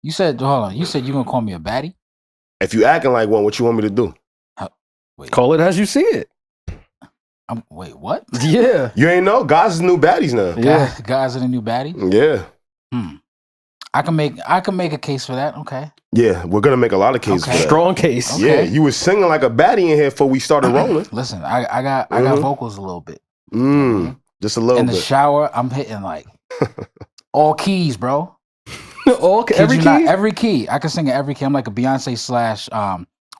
You said, hold on. You said you're gonna call me a baddie? If you acting like one, what you want me to do? Wait, Call it as you see it. wait, what? Yeah. You ain't know? Guys is new baddies now. Yeah. Guys are the new baddie? Yeah. I can make a case for that. Okay. Yeah, we're gonna make a lot of cases for that. Strong case. Okay. Yeah, you was singing like a baddie in here before we started rolling. Listen, I got vocals a little bit. Just a little In bit. the shower, I'm hitting like all keys, bro. Every key? Every key. I can sing in every key. I'm like a Beyonce slash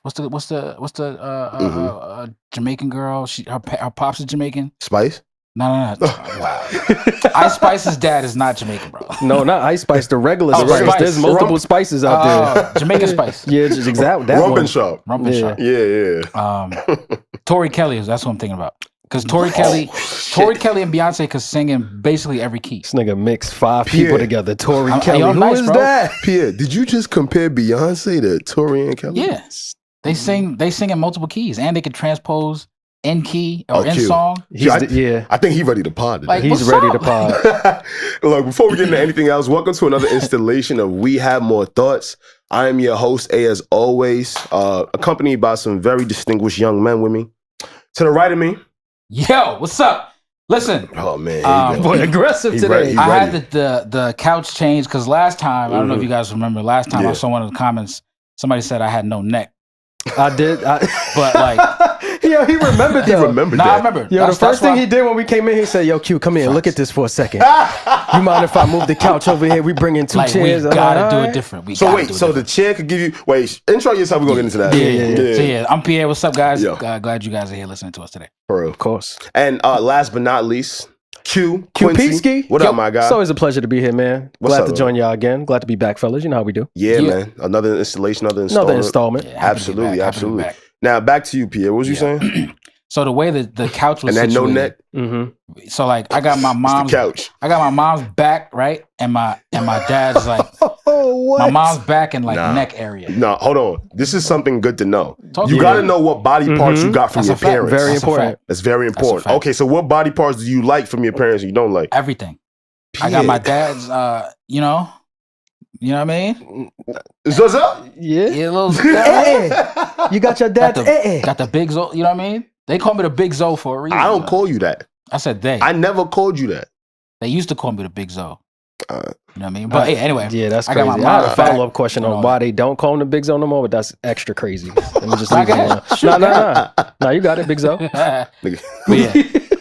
what's the Jamaican girl? Her pops is Jamaican. Spice? No. Wow. Ice Spice's dad is not Jamaican, bro. No, not Ice Spice. The regular Oh, spice. Spice. There's multiple spices out there. Jamaican Spice. Yeah, just exactly. That Rump one. and Sharp. Yeah. Tori Kelly that's what I'm thinking about. Because Tori Kelly and Beyonce could sing in basically every key. This nigga mixed 5 Pierre. people together. Tori I'm- Kelly. yo, I'm Who nice, is bro. that? Pierre, did you just compare Beyonce to Tori and Kelly? Yes. They sing in multiple keys and they could transpose in key or in cute. song. I think he's ready to pod today. Like, He's what's ready up? to pod. Look, before we get into anything else, welcome to another installation of We Have More Thoughts. I am your host, A, as always, accompanied by some very distinguished young men with me. To the right of me. Yo, what's up? Listen. Oh, man. Here you go. Boy, aggressive He today. ready. I had the couch change because last time, I don't know if you guys remember, last time I Yeah. saw one of the comments, somebody said I had no neck. I did. But like, yeah, he remembered He though. remembered nah, I that. remember. Yo, the first thing he did when we came in, he said, "Yo, Q, come here, look at this for a second. You mind if I move the couch over here? We bring in 2 like, chairs. we gotta do All it right. different. So wait, so the chair could give you... Wait, intro yourself. We're going to get into that. So yeah, I'm Pierre. What's up, guys? Yo. Glad you guys are here listening to us today. For real. Of course. And last but not least, Q Quincy. Peeski. What up, my guy? It's always a pleasure to be here, man. What's Glad up, to join y'all again. Glad to be back, fellas. You know how we do. Yeah, Yeah. man. Another installation, another Another installment. installment. Yeah, happy to be back, happy to be Absolutely. back. Now, back to you, Pierre. What was you saying? So the way that the couch was And that no situated, neck? Mm-hmm. so like I got my It's the mom's couch. back, right? And my dad's like Oh, what? my mom's back and like Nah. neck area. No, hold on. This is something good to know. Talk You to got to me. know what body parts you got from That's your a fact. parents. Very That's a important. fact. That's very That's a important. fact. Okay, so what body parts do you like from your parents and you don't like? Everything. I got my dad's you know what I mean? Zaza? Yeah. Yeah, little You got your got dad's the big Zo, you know what I mean? They call me the Big Zo for a reason. I don't call you that. I said they. I never called you that. They used to call me the Big Zo. Uh, You know what I mean? But hey, anyway. Yeah, that's I crazy. got I, my had a mom's follow-up back, question you on know. why they don't call him the Big Zo no more, but that's extra crazy. Let me just leave Okay. it alone. No, you got it, Big Zo. But yeah.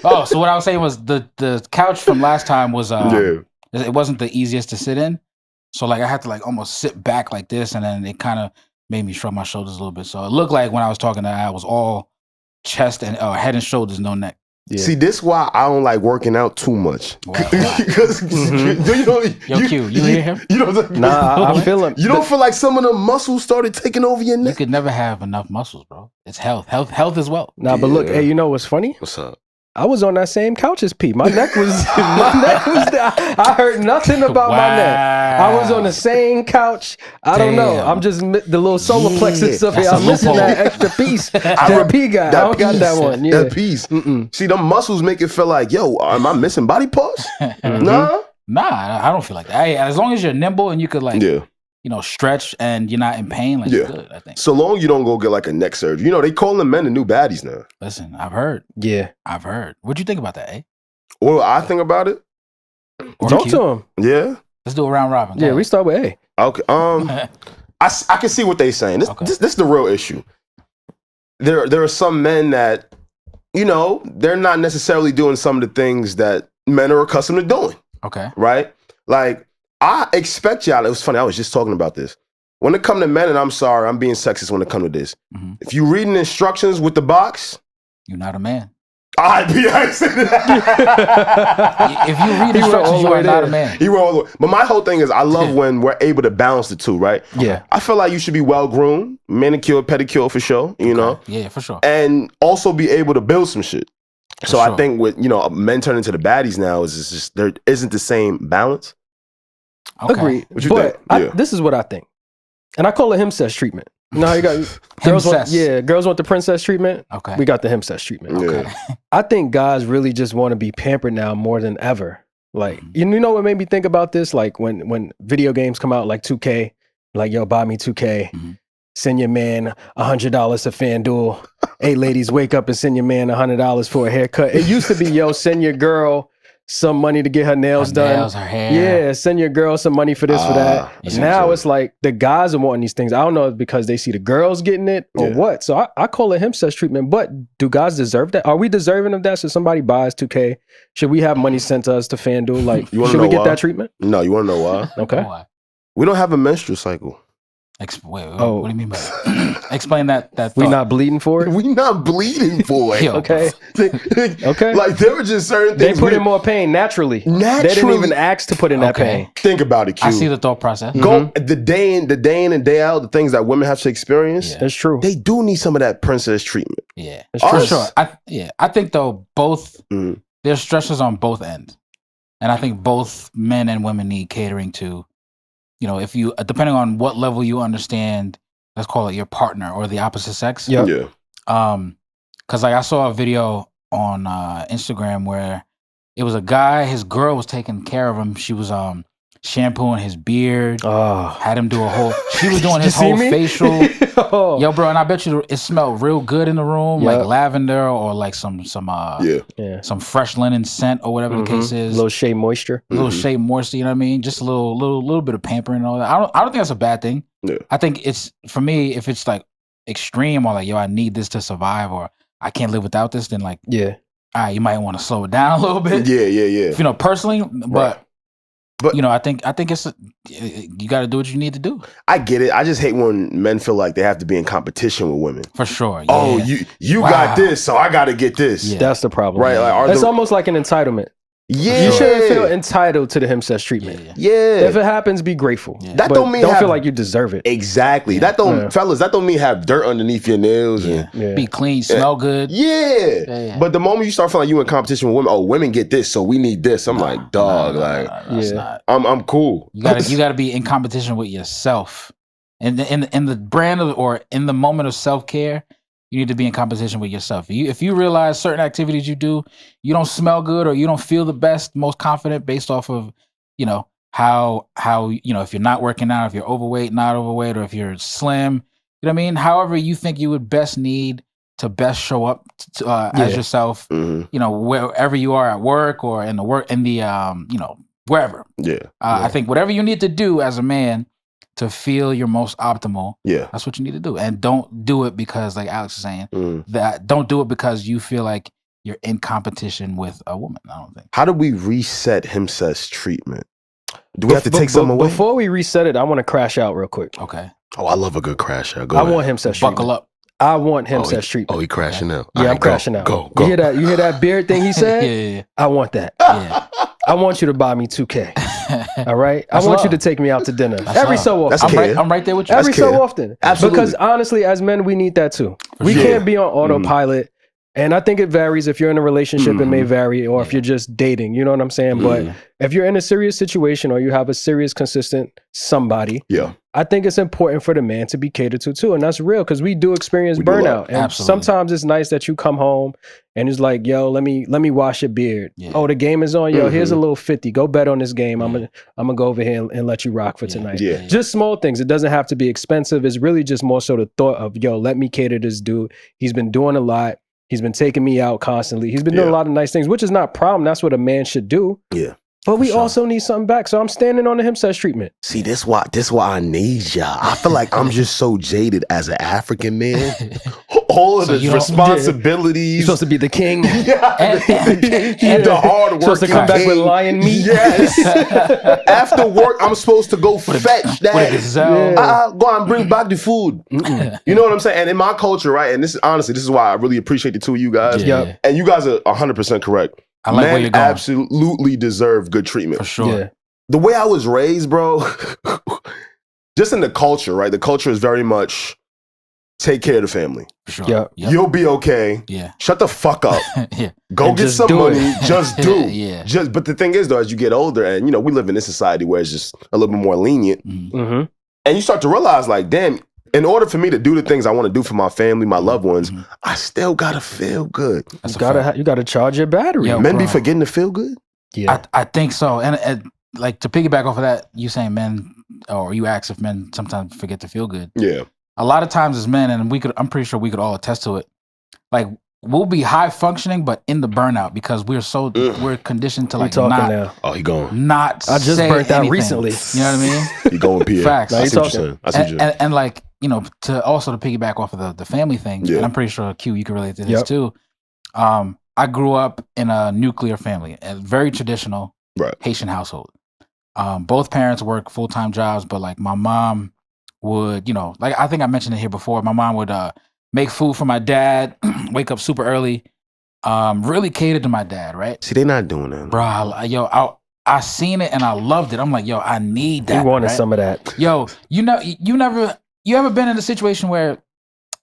Oh, so what I was saying was the couch from last time was yeah. it wasn't the easiest to sit in. So like I had to like almost sit back like this, and then it kind of made me shrug my shoulders a little bit. So it looked like when I was talking to I was all chest and head and shoulders, no neck. Yeah. See, this is why I don't like working out too much. Wow. Because Yo, Q, you hear him? You don't, Nah, I feel him. You don't feel like some of the muscles started taking over your You neck? could never have enough muscles, bro. It's health as well. Nah, but look, Yeah. hey, you know what's funny? What's up? I was on that same couch as Pete. My neck was, I heard nothing about my neck. I was on the same couch. I don't know. Damn. I'm just the little solar plexus stuff here. That's a I'm missing loophole. that extra piece. That P guy. I don't got that one. Yeah. That piece. See, them muscles make it feel like, yo, am I missing body parts? Nah. Nah, I don't feel like that. Hey, as long as you're nimble and you could like, Yeah. stretch and you're not in pain, like Yeah. you're good, I think. So long you don't go get like a neck surgery. You know, they call them men the new baddies now. Listen, I've heard. Yeah. What'd you think about that, eh? Well, I think about it. Or Talk Q? to him. Yeah. Let's do a round robin. Go Yeah, we ahead. start with A. Okay. I can see what they're saying. This is the real issue. There are some men that, they're not necessarily doing some of the things that men are accustomed to doing, Okay. right? Like, I expect y'all, it was funny, I was just talking about this. When it come to men, and I'm sorry, I'm being sexist when it come to this. Mhm. If you reading instructions with the box, You're not a man. I said that. If you read He went all instructions, the you way are not a there. man. He wrote all the way. But my whole thing is I love when we're able to balance the two, right? Yeah. I feel like you should be well-groomed, manicured, pedicure for sure, know? Yeah, for sure. And also be able to build some shit. So For I sure. think with, men turning to the baddies now is just there isn't the same balance. Okay. Agreed. What you But think? Yeah. this is what I think. And I call it himcest treatment. No, you got girls want, Himcest. girls want the princess treatment. Okay. We got the himcest treatment. Yeah. Okay. I think guys really just want to be pampered now more than ever. Like, you know what made me think about this? Like when video games come out like 2K like, yo, buy me 2K. Mhm. Send your man $100 to FanDuel. 8 ladies wake up and send your man $100 for a haircut. It used to be, yo, send your girl some money to get her nails done. Nails, her hair. Yeah, send your girl some money for this, for that. Now it's like the guys are wanting these things. I don't know if it's because they see the girls getting it or what. So I call it him-sex treatment. But do guys deserve that? Are we deserving of that? So somebody buys 2K. Should we have money sent to us to FanDuel? Like, should we get that treatment? No, you want to know why? Okay. Why? We don't have a menstrual cycle. Wait, what do you mean by that? Explain that. We not bleeding for it? We not bleeding for it. Okay. Okay. Like, there were just certain things. They put in more pain naturally. They didn't even ask to put in that pain. Think about it, Q. I see the thought process. Go the day in and day out, the things that women have to experience. That's true. They do need some of that princess treatment. Yeah, That's true. for sure. I think though both there's stresses on both ends, and I think both men and women need catering to. You know, if you depending on what level you understand, let's call it your partner or the opposite sex. Yeah. Because like I saw a video on Instagram where it was a guy, his girl was taking care of him. She was shampooing his beard, had him do a whole. She was doing his whole facial. Yo, bro, and I bet you it smelled real good in the room, like lavender or like some fresh linen scent or whatever the case is. A little shea moisture. A little shea moisture, you know what I mean? Just a little bit of pampering and all that. I don't think that's a bad thing. Yeah. I think it's for me if it's like extreme or like yo, I need this to survive or I can't live without this, then like all right, you might want to slow it down a little bit. Yeah. You know, personally, but you know, I think it's you got to do what you need to do. I get it. I just hate when men feel like they have to be in competition with women. For sure. Yeah. Oh, you got this, so I got to get this. Yeah. That's the problem. Right? Like, it's almost like an entitlement. Yeah, you shouldn't feel entitled to the him-sex treatment. Yeah. If it happens, be grateful. Yeah. That don't mean feel like you deserve it. Exactly. That don't, fellas. That don't mean have dirt underneath your nails and be clean, smell good. Yeah. But the moment you start feeling like you in competition with women, oh, women get this, so we need this. I'm like, dog, I'm cool. You gotta be in competition with yourself, and in the brand of or in the moment of self-care. You need to be in competition with yourself. If you realize certain activities you do, you don't smell good or you don't feel the best, most confident based off of, you know, how you know, if you're not working out, if you're overweight, not overweight, or if you're slim, you know what I mean? However you think you would best need to best show up as yourself, you know, wherever you are at work or in the you know, wherever. I think whatever you need to do as a man to feel your most optimal, that's what you need to do. And don't do it because, like Alex is saying, don't do it because you feel like you're in competition with a woman. I don't think. How do we reset him-sex treatment? Do we have to take something away? Before we reset it, I want to crash out real quick. Okay. Oh, I love a good crash out. I want him-sex treatment. Buckle up. I want him-sex treatment. Oh, he crashing out. Yeah, I'm crashing out. Go. You hear that beard thing he said? Yeah. I want that. Yeah. I want you to buy me 2K. All right? I want you to take me out to dinner. Every so often. I'm right there with you. Every so often. Absolutely. Because honestly, as men, we need that too. We can't be on autopilot. And I think it varies. If you're in a relationship, it may vary, or if you're just dating, you know what I'm saying? But if you're in a serious situation or you have a serious, consistent somebody, I think it's important for the man to be catered to too. And that's real because we do experience burnout. And sometimes it's nice that you come home and it's like, yo, let me wash your beard. Oh, the game is on. Yo, here's a little 50. Go bet on this game. I'm gonna go over here and let you rock for tonight. Just small things. It doesn't have to be expensive. It's really just more so the thought of, yo, let me cater this dude. He's been doing a lot. He's been taking me out constantly. He's been doing a lot of nice things, which is not a problem. That's what a man should do. Yeah. But we also need something back. So I'm standing on the him-sex treatment. See, this why I need y'all. I feel like I'm just so jaded as an African man. All of the responsibilities. You're supposed to be the king. The hard work. Supposed to come back with lion meat. Yes. After work, I'm supposed to go fetch that. Go and bring back the food. You know what I'm saying? And in my culture, right? And this is why I really appreciate the two of you guys. And you guys are 100% correct. I like where you're going. Absolutely deserve good treatment. For sure. Yeah. The way I was raised, bro, just in the culture, right? The culture is very much take care of the family. For sure. You'll be okay. Yeah. Shut the fuck up. Go and get some money. Just do. But the thing is, though, as you get older, and you know, we live in this society where it's just a little bit more lenient, and you start to realize, like, damn, in order for me to do the things I want to do for my family, my loved ones, I still gotta feel good. You gotta charge your battery. Men be forgetting to feel good. Yeah, I think so. And like to piggyback off of that, you saying men or you ask if men sometimes forget to feel good. Yeah. A lot of times as men, and I'm pretty sure we could all attest to it. Like we'll be high functioning, but in the burnout because we're conditioned to like not. Now. Oh, he going. Not. I just burnt out recently. You know what I mean? He going, Pierre. Facts. I see what you're saying. And like, you know, to piggyback off of the family thing, and I'm pretty sure Q, you can relate to this too. I grew up in a nuclear family, a very traditional Haitian household. Both parents work full-time jobs, but like my mom would, you know, like I think I mentioned it here before. My mom would make food for my dad, wake up super early, really catered to my dad, right? See, they're not doing that. Bro, I seen it and I loved it. I'm like, yo, I need that. You wanted some of that. Yo, you ever been in a situation where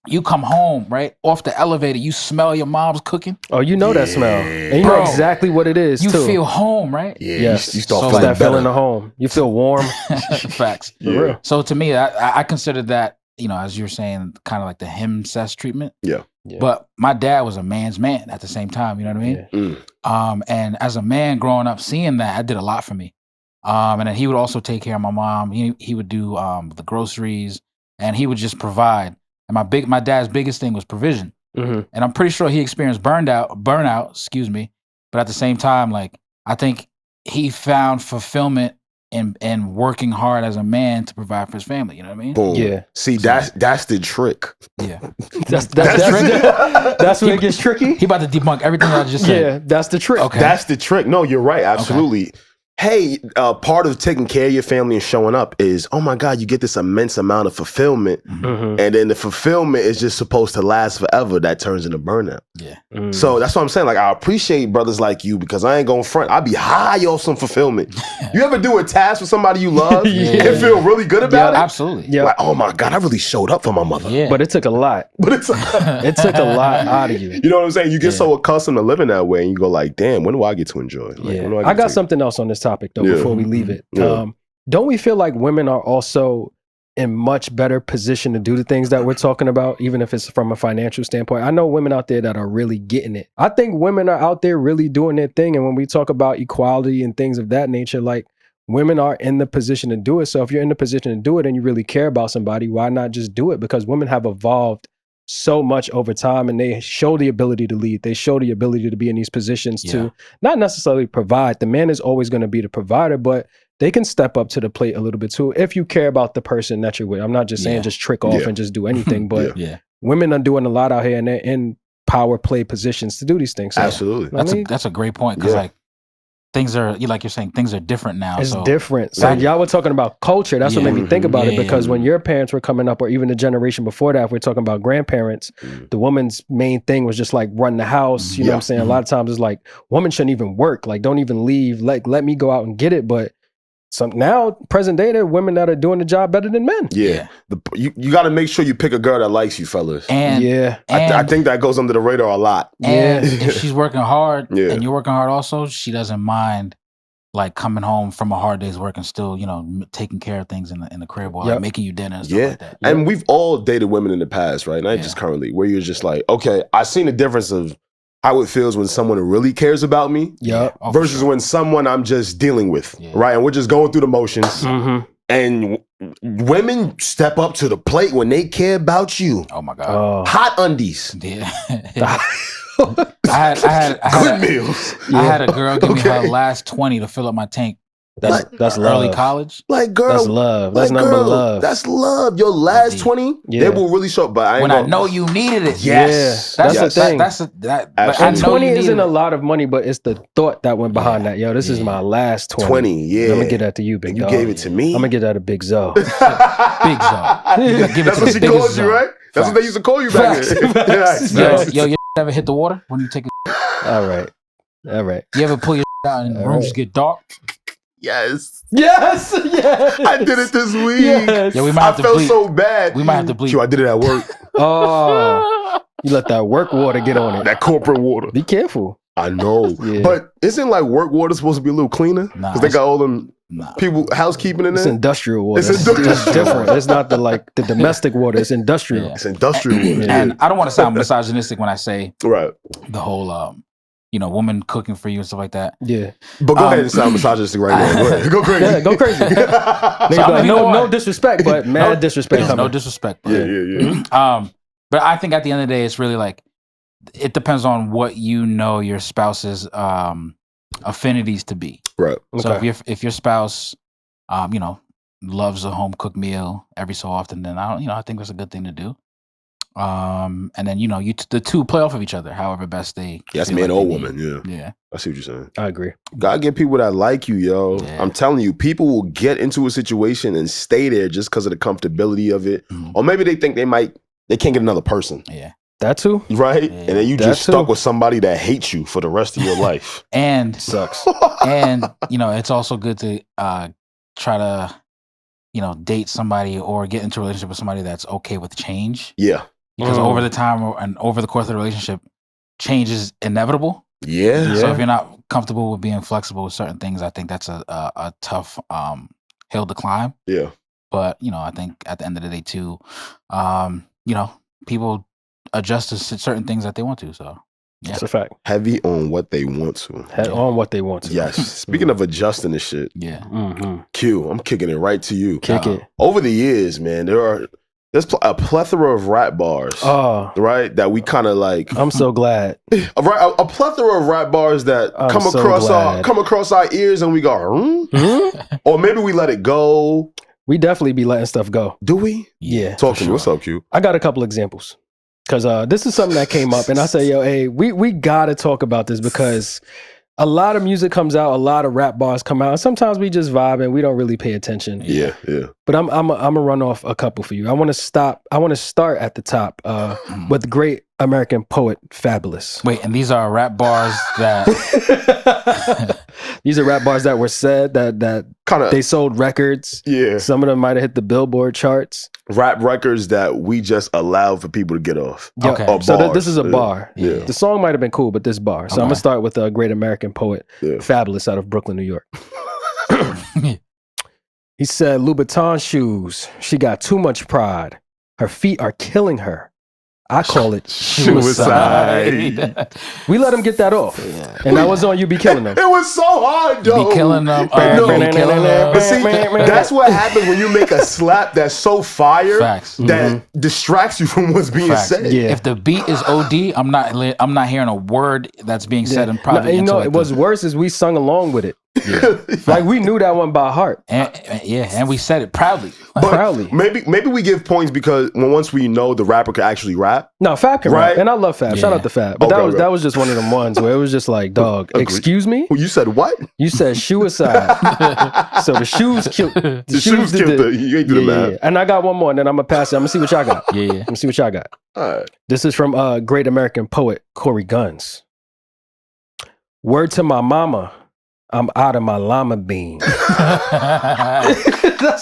you come home, right, off the elevator, you smell your mom's cooking? Oh, you know that smell. And you know exactly what it is, you too. feel home, right? Yeah, yes. You start feeling the home. You feel warm. Facts. For real. So to me, I consider that, you know, as you're saying, kind of like the hemcest treatment. Yeah. But my dad was a man's man at the same time, you know what I mean? Yeah. And as a man growing up, seeing that, did a lot for me. And then he would also take care of my mom. He would do the groceries, and he would just provide. And my dad's biggest thing was provision. And I'm pretty sure he experienced burnout, excuse me. But at the same time, like, I think he found fulfillment in working hard as a man to provide for his family. You know what I mean? Boom. Yeah. See, that's the trick. Yeah. That's when it gets tricky. He about to debunk everything I just said. Yeah, that's the trick. Okay. That's the trick. No, you're right. Absolutely. Okay. Hey, part of taking care of your family and showing up is, oh my God, you get this immense amount of fulfillment. And then the fulfillment is just supposed to last forever. That turns into burnout. Yeah. So that's what I'm saying. Like, I appreciate brothers like you because I ain't going front. I be high off some fulfillment. You ever do a task for somebody you love and feel really good about it? Absolutely. Yeah. Like, oh my God, I really showed up for my mother. Yeah. But it took a lot. It took a lot out of you. You know what I'm saying? You get so accustomed to living that way and you go like, damn, when do I get to enjoy? Like, when do I got something else on this topic though before we leave it. Don't we feel like women are also in much better position to do the things that we're talking about, even if it's from a financial standpoint? I know women out there that are really getting it. I think women are out there really doing their thing. And when we talk about equality and things of that nature, like, women are in the position to do it. So if you're in the position to do it and you really care about somebody, why not just do it? Because women have evolved so much over time and they show the ability to lead. They show the ability to be in these positions to not necessarily provide. The man is always going to be the provider, but they can step up to the plate a little bit too if you care about the person that you're with. I'm not just saying just trick off and just do anything, but women are doing a lot out here and they're in power play positions to do these things. So, absolutely. That's a great point because like, things are, like you're saying, things are different now. It's different. So y'all were talking about culture. That's what made me think about it, because when your parents were coming up, or even the generation before that, if we're talking about grandparents, the woman's main thing was just like run the house. You know what I'm saying? A lot of times it's like, women shouldn't even work. Like, don't even leave. Like, let me go out and get it. But now, present day, there are women that are doing the job better than men. Yeah. You got to make sure you pick a girl that likes you, fellas. And I think that goes under the radar a lot. And if she's working hard and you're working hard also, she doesn't mind like coming home from a hard day's work and still, taking care of things in the crib or like making you dinner and stuff like that. And we've all dated women in the past, right? Not just currently, where you're just like, okay, I've seen the difference of how it feels when someone really cares about me versus when someone I'm just dealing with, right? And we're just going through the motions. And women step up to the plate when they care about you. Oh my God. Hot undies. Yeah. I had good meals. I had a girl give me her last 20 to fill up my tank. That's early college. Like, girl, that's love. That's number love. That's love. Your last 20, they will really show up. But I know you needed it. Yes, that's the thing. And 20 isn't a lot of money, but it's the thought that went behind that. Yo, this is my last 20. 20, I'm gonna get that to you, big dog. You gave it to me. I'm gonna get that to Big Zoe. Big Zoe. That's what she called you, right? That's what they used to call you back then. Yo, you ever hit the water when you take a? All right. You ever pull your out and the room just get dark? Yes. I did it this week. Yes. Yeah, I felt so bad. We might have to bleed. I did it at work. Oh, you let that work water get on it. That corporate water. Be careful. I know. But isn't like work water supposed to be a little cleaner? Because they got all them people housekeeping in there. It's industrial water. It's different. It's not the domestic water. It's industrial. It's industrial water. And I don't want to sound misogynistic when I say the whole woman cooking for you and stuff like that. Yeah. But go ahead and sound misogynistic right now. Go ahead. Go crazy. Yeah, go crazy. No disrespect, but mad disrespect. No disrespect. But, Yeah. But I think at the end of the day, it's really like it depends on what your spouse's affinities to be. Right. So if your spouse, loves a home cooked meal every so often, then I think that's a good thing to do. And then the two play off of each other, however best they. Yes, man or woman. Yeah. I see what you're saying. I agree. Gotta get people that like you, yo. Yeah. I'm telling you, people will get into a situation and stay there just because of the comfortability of it, or maybe they think they can't get another person. Yeah. That too. Right? Yeah. And then you just stuck with somebody that hates you for the rest of your life. And sucks. And, it's also good to try to, date somebody or get into a relationship with somebody that's okay with change. Yeah. Because over the time and over the course of the relationship, change is inevitable. Yeah. So if you're not comfortable with being flexible with certain things, I think that's a tough hill to climb. Yeah. But, I think at the end of the day too, people adjust to certain things that they want to. So yeah. That's a fact. Heavy on what they want to. On what they want to. Yes. Speaking of adjusting the shit. Yeah. Q, I'm kicking it right to you. Kick it. Over the years, man, there's a plethora of rap bars, right? That we kind of like. I'm so glad. A plethora of rap bars that come across our ears, and we go, or maybe we let it go. We definitely be letting stuff go. Do we? Yeah. Talk to me. What's up, Q? I got a couple examples because this is something that came up, and I say, yo, hey, we gotta talk about this because a lot of music comes out, a lot of rap bars come out, and sometimes we just vibe and we don't really pay attention. Yeah. But I'm gonna run off a couple for you. I want to start at the top with the great American poet Fabulous. Wait, and these are rap bars that these are rap bars that were said that kind of they sold records. Yeah, some of them might have hit the Billboard charts. Rap records that we just allowed for people to get off. Okay, so this is a bar. Yeah. The song might have been cool, but this bar. So I'm gonna start with a great American poet Fabulous out of Brooklyn, New York. He said, Louboutin shoes. She got too much pride. Her feet are killing her. I call it suicide. We let him get that off. Yeah. And that was on You Be Killing Them. It was so hard, though. Be killing them. But see, that's what happens when you make a slap that's so fire that distracts you from what's being said. Yeah. If the beat is OD, I'm not hearing a word that's being said in private. What's worse is we sung along with it. Yeah. Like we knew that one by heart. And we said it proudly. Proudly. Maybe we give points because once we know the rapper can actually rap. No, Fab can rap. And I love Fab. Shout out to Fab. But that was just one of them ones where it was just like, dog, excuse me? You said what? You said suicide. So the shoes killed the shoes killed you ain't do the math. Yeah. And I got one more and then I'm gonna pass it. I'm gonna see what y'all got. Yeah. I'm gonna see what y'all got. All right. This is from great American poet Corey Guns. Word to my mama. I'm out of my llama bean. That's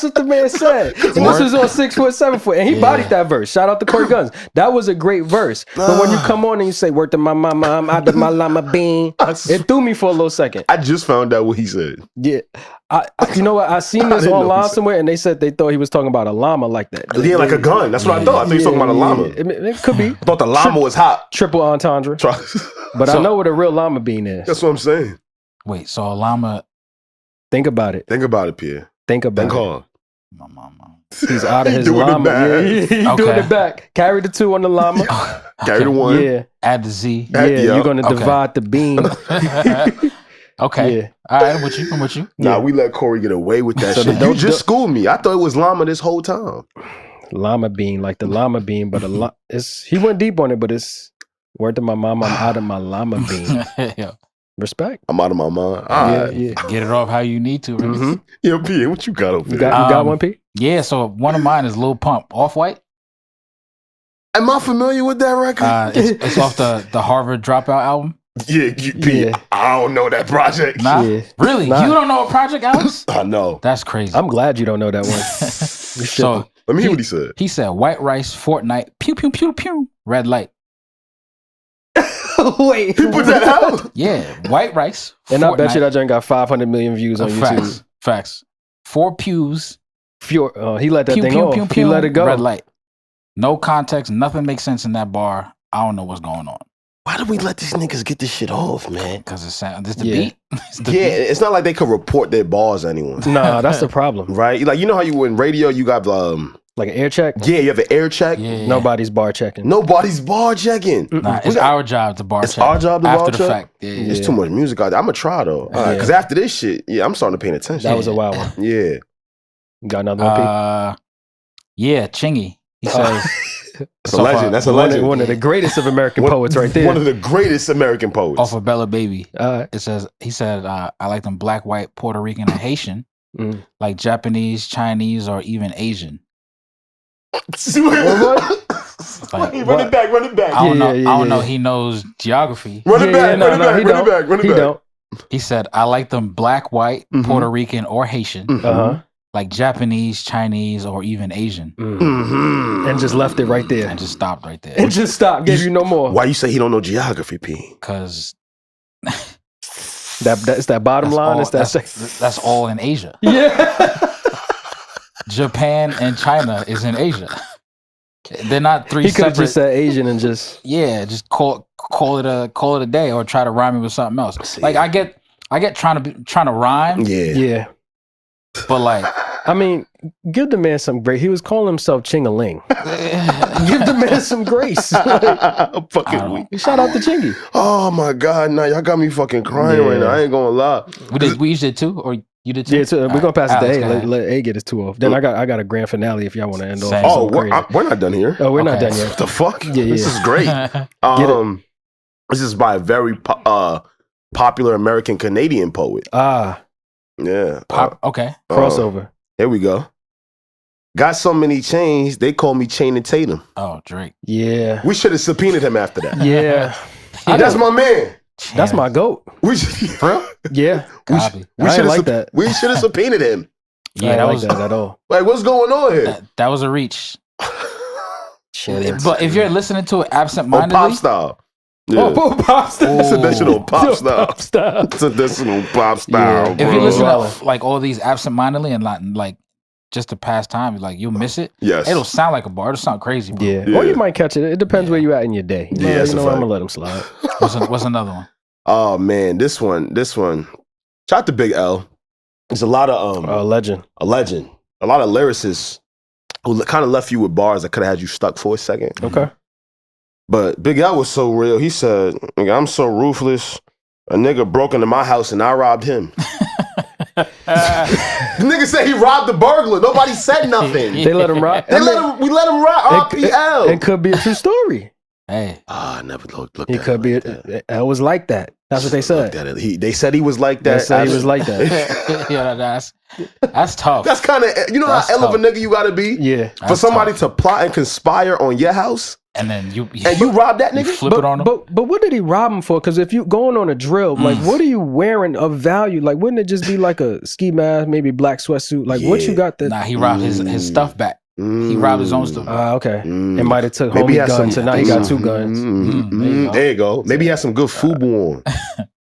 what the man said. And this is on 6 foot, 7 foot. And he bodied that verse. Shout out to Corey Guns. That was a great verse. But when you come on and you say, word to my mama, I'm out of my llama bean, it threw me for a little second. I just found out what he said. Yeah. You know what? I seen this online somewhere and they said they thought he was talking about a llama like that. Yeah, like a gun. That's what I thought. I thought he was talking about a llama. It could be. I thought the llama was hot. Triple entendre. But I know what a real llama bean is. That's what I'm saying. Wait, so a llama... Think about it. Think about it, Pierre. Think about it. Hard. My mama. He's out of his llama. He's doing it back. Carry the 2 on the llama. Carry the 1. Yeah. Add the Z. You're going to divide the bean. Okay. Yeah. All right, I'm with you. Nah, we let Corey get away with that shit. You just schooled me. I thought it was llama this whole time. Llama bean, like the llama bean, but he went deep on it, but it's word to my mama, I'm out of my llama bean. Respect. I'm out of my mind. Yeah. Get it off how you need to. Mm-hmm. Yo, P, what you got over there? You got one, P? Yeah, so one of mine is Lil Pump, Off-White. Am I familiar with that record? It's off the Harvard Dropout album. Yeah, P, I don't know that project. Nah? Yeah. Really? Nah. You don't know a project, Alex? I know. That's crazy. I'm glad you don't know that one. So let me hear what he said. He said, white rice, Fortnite, pew, pew, pew, pew, red light. Wait, he put that out? Yeah, white rice. And Fortnite. I bet you that joint got 500 million views on YouTube. Facts. 4 pews. He let that thing off. He let it go. Red light. No context. Nothing makes sense in that bar. I don't know what's going on. Why did we let these niggas get this shit off, man? Because it's the beat. It's not like they could report their bars to anyone. Nah, that's the problem. Right? Like, you know how you in radio, you got like an air check? Yeah, you have an air check. Yeah. Nobody's bar checking. Nobody's bar checking. Nah, it's our job to bar check. It's our job to bar check? After the fact. Yeah. It's too much music out there. I'm going to try, though. Because after this shit, I'm starting to pay attention. That was a wild one. Yeah. Got another one, P? Yeah, Chingy. He says... That's a legend. That's a legend. One of the greatest of American poets right there. One of the greatest American poets. Off of Bella Baby. He said, I like them black, white, Puerto Rican, and Haitian. Like Japanese, Chinese, or even Asian. Like, run it back. I don't know. He knows geography. Run it back. He don't. He said, I like them black, white, Puerto Rican, or Haitian. Like Japanese, Chinese, or even Asian. And just left it right there. And just stopped right there. And just stopped. Gave you no more. Why you say he don't know geography, P? Because that's that bottom line. That's all in Asia. Yeah. Japan and China is in Asia. They're not three separate. He could have just said Asian and just just call it a day, or try to rhyme it with something else. Like I get trying to rhyme. Yeah. But like, I mean, give the man some grace. He was calling himself Ching-a-ling. Give the man some grace. Fucking weak. Shout out to Chingy. Oh my God, nah, y'all got me fucking crying right now. I ain't gonna lie. We each did two, or you did two? Yeah, we're gonna pass it to A. Let A get his two off. Then I got a grand finale if y'all want to end off. Oh, we're not done here. Oh, we're not done yet. What the fuck? Yeah. This is great. This is by a very popular American Canadian poet. Yeah. Okay. Crossover. Here we go. Got so many chains, they call me Chain and Tatum. Oh, Drake. Yeah. We should have subpoenaed him after that. Yeah. That's my man. That's my goat. We should, bro? Yeah. We should like that. We should have subpoenaed him. Yeah, that was that at all. Like, what's going on here? That was a reach. But if you're listening to it absent-mindedly, pop style. Yeah. Pop style. It's additional pop style. It's additional pop style. Yeah. If you listen to like all these absent-mindedly and like just to pass time, like you'll miss it. Yes, it'll sound like a bar. It'll sound crazy, bro. Yeah. Or you might catch it. It depends where you at in your day. Yeah, you know, I'm gonna let him slide. What's another one? Oh man, this one. Shout out to Big L. There's a lot of a legend, a lot of lyricists who kind of left you with bars that could have had you stuck for a second. Okay. But Big L was so real. He said, I'm so ruthless. A nigga broke into my house and I robbed him. The nigga said he robbed the burglar. Nobody said nothing. They let him rob. We let him rob. RPL. It could be a true story. Hey. I never looked He could be. It was like that. That's what they said. They said he was like that. They said he was like that. Yeah, that's tough. That's kind of, you know how L of a nigga you gotta be? Yeah. For somebody to plot and conspire on your house. And then you rob that nigga? Flip it on him? But what did he rob him for? Because if you going on a drill, like what are you wearing of value? Like wouldn't it just be like a ski mask, maybe black sweatsuit? Like what you got that? Nah, he robbed his stuff back. He robbed his own stuff. Okay. It might have took homie gun, so now he got two guns. There you go. Maybe he had some good FUBU on.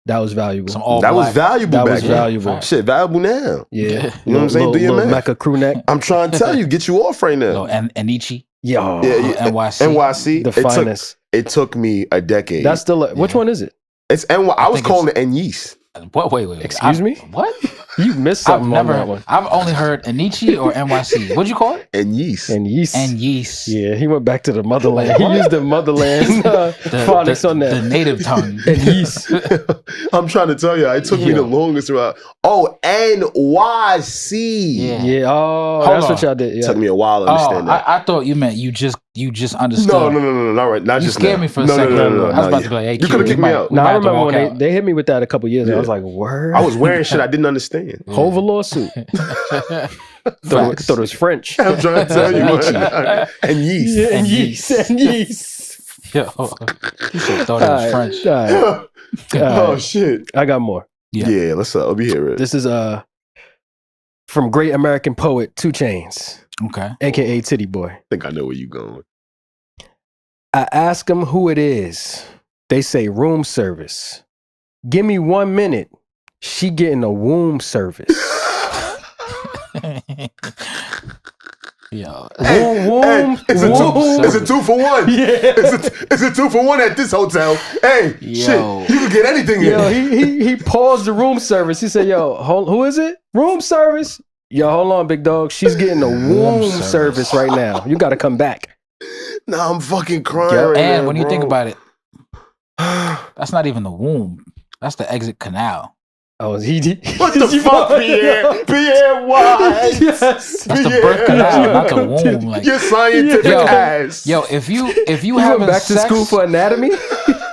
That was valuable. That was valuable That back was valuable. then. Shit, valuable now. Yeah. You know what I'm saying? Do your man. Mecca crew neck. I'm trying to tell you, get you off right now. And Anichi. Yo. Yeah. NYC. The finest. It took me a decade. That's still which one is it? It's NY. I was calling it Enyis. What? Wait. Excuse me? What? You missed something on that one. I've only heard Anichi or NYC. What'd you call it? Enyis. Enyis. Yeah, he went back to the motherland. He used the motherland phonics on that. The native tongue. Enyis. I'm trying to tell you, it took me the longest throughout. Oh, NYC. Yeah. Oh, that's what y'all did. Yeah. It took me a while to understand that. I thought you meant you just understood. No, not right. Not you just scared me for a second. No, I was about to be like, hey, you could have kicked me out. No, I remember when they hit me with that a couple years ago. I was like, word. I was wearing shit I didn't understand. Hova lawsuit. Thought it was French. I'm trying to tell you. And yeast. And yeast. Yo, you should have thought it was French. Oh, shit. I got more. Yeah, let's be here. This is from great American poet 2 Chainz. Okay. AKA Titty Boy. I think I know where you're going. I ask them who it is. They say room service. Give me 1 minute. She getting a womb service. Yo. It's a 2 for 1. Yeah. It's a 2 for 1 at this hotel. Hey, shit, you can get anything in. Yo, he paused the room service. He said, yo, who is it? Room service? Yo, hold on, big dog. She's getting a womb service right now. You got to come back. Nah, I'm fucking crying right and now, when you think about it, that's not even the womb. That's the exit canal. Oh, what the fuck, Pierre? Pierre, why? Yes. That's the birth canal, not the womb. Like, your scientific ass. Yo, if you having back to school for anatomy,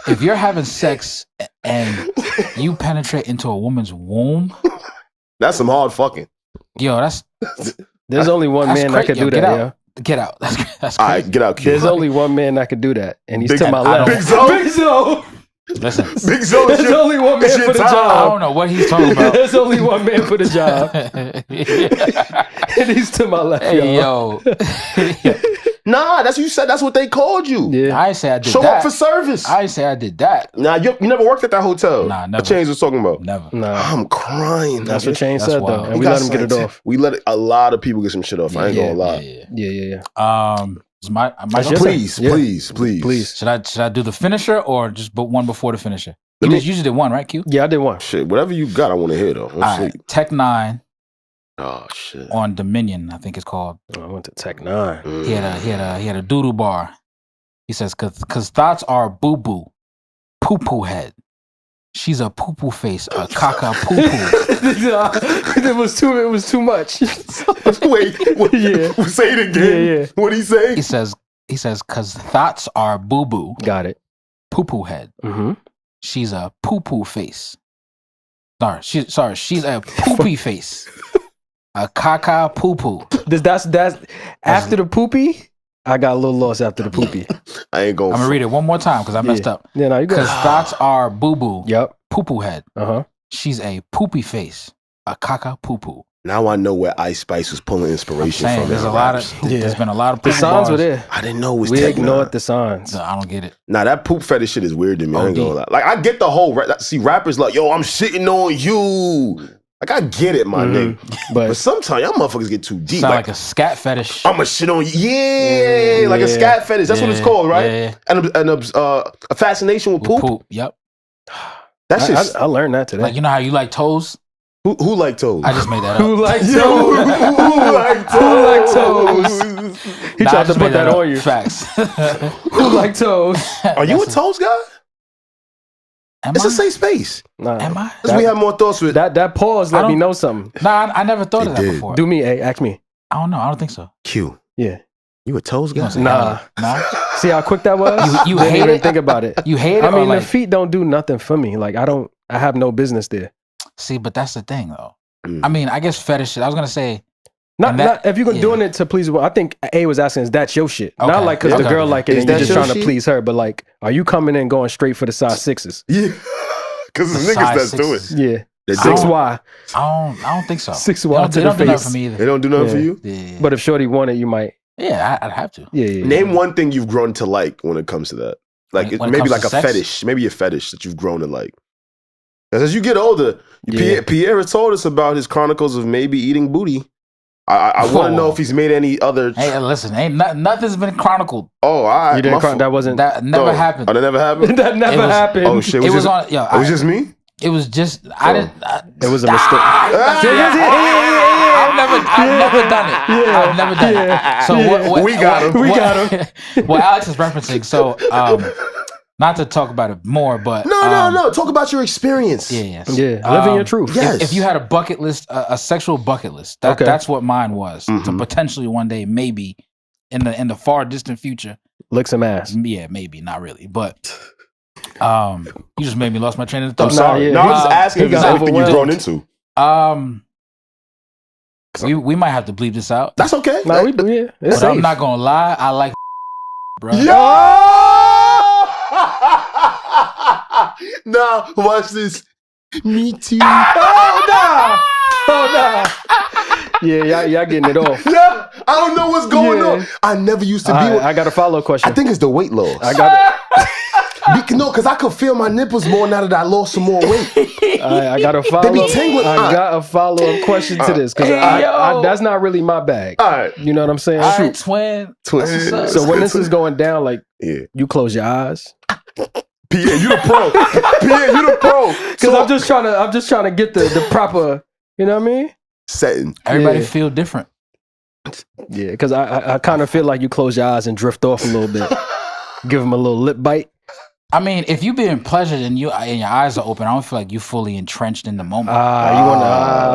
if you're having sex and you penetrate into a woman's womb, that's some hard fucking. Yo, there's only one man that could do that. Yo. Get out. That's all right, get out, kid. There's only one man that could do that, and he's to my left. Big Zo. Big Zo. Listen, Big Zo. There's only one man for the job. I don't know what he's talking about. There's only one man for the job, and he's to my left. Hey, yo. Nah, that's what you said. That's what they called you. Yeah. I didn't say I did Show that. up for service. I didn't say I did that. Nah, you never worked at that hotel. Nah, never. What Chains was talking about. Never. Nah, I'm crying. That's what Chains said wild. though, and we let him get it off. We let a lot of people get some shit off. I ain't gonna lie. Yeah. Is my please. Should I do the finisher or just one before the finisher? You usually did one, right, Q? Yeah, I did one. Shit, whatever you got, I want to hear though. All right. Tech 9. Oh shit. On Dominion, I think it's called. Oh, I went to Tech 9. He had a doodle bar. He says, "Cause thoughts are boo boo, poo poo head. She's a poo poo face, a caca poo poo." It was too much. Wait, yeah. Say it again. Yeah. What did he say? He says, "Cause thoughts are boo boo." Got it. Poo poo head. Mm-hmm. She's a poo poo face. Sorry, she's a poopy face. A caca poo poo. That's after the poopy. I got a little lost after the poopy. I ain't going. I'm gonna read it one more time because I messed up. Yeah, no, you got. Because thoughts are boo boo. Yep. Poo poo head. She's a poopy face. A caca poo poo. Now I know where Ice Spice was pulling inspiration from. There's been a lot of the signs were there. I didn't know it was. We ignored the signs. No, I don't get it. Nah, that poop fetish shit is weird to me. I ain't gonna lie. Like I get the whole see rappers like, yo, I'm shitting on you. Like I get it, my nigga. But sometimes y'all motherfuckers get too deep. Sound like a scat fetish. I'm a shit on you. Yeah, like a scat fetish. That's what it's called, right? Yeah. And a fascination with poop. Yep. That's just I learned that today. Like, you know how you like toes? Who like toes? I just made that up. Who like toes? Who like toes? He tried to put that on you. Facts. Who like toes? Are you a toes guy? It's a safe space. Nah. Am I? Because we have more thoughts with that pause. Let me know something. Nah, I never thought of that before. Do me, ask me. I don't know. I don't think so. Q. Yeah. You a toes guy? Nah. See how quick that was? You didn't hate even it? think about it. You hate it? I mean, like, the feet don't do nothing for me. Like I have no business there. See, but that's the thing though. I mean, I guess fetish. I was gonna say. Not if you're doing it to please. I think A was asking, is that your shit? Okay. Not like because the girl like it and you're just trying to please her, but like, are you coming in going straight for the size 6s? Yeah, because the niggas that do it. Yeah, 6Y. I don't think so. 6Y. They don't do nothing for me either. They don't do nothing for you. Yeah. But if shorty wanted, you might. Yeah, I'd have to. Yeah. Name one thing you've grown to like when it comes to that. Like maybe like a fetish, maybe a fetish that you've grown to like. As you get older, Pierre has told us about his chronicles of maybe eating booty. I want to know if he's made any other. Hey, listen, nothing's been chronicled. Oh, all right. You didn't that wasn't. That never happened. Oh, that never happened? That never happened. Oh, shit. It was just me? It was just, it was a mistake. I've never done it. I've never done it. So we got him. What Alex is referencing, so not to talk about it more, but no. Talk about your experience. Yeah. Living your truth. Yes. If you had a bucket list, a sexual bucket list, that's what mine was. To potentially one day, maybe in the far distant future, lick some ass. Yeah, maybe not really, but you just made me lost my train of thought. I'm sorry. No, I'm just asking if there's anything you've grown into. We might have to bleep this out. That's okay. No, we do. Yeah, but I'm not gonna lie. I like, bro. Nah, watch this. Me too. Oh nah. Yeah, y'all getting it off. Yeah, I don't know what's going on. I never used to be. I got a follow question. I think it's the weight loss. I got it. No, because I could feel my nipples more now that I lost some more weight. I got a follow-up question to this because that's not really my bag. All right. You know what I'm saying? All right, twin. So when this is going down, like, you close your eyes. Pierre, you the pro. Pierre, you the pro. Because I'm just trying to get the proper, you know what I mean? Setting. Everybody feel different. Yeah, because I kind of feel like you close your eyes and drift off a little bit. Give them a little lip bite. I mean, if you're being pleasured and your eyes are open, I don't feel like you fully entrenched in the moment.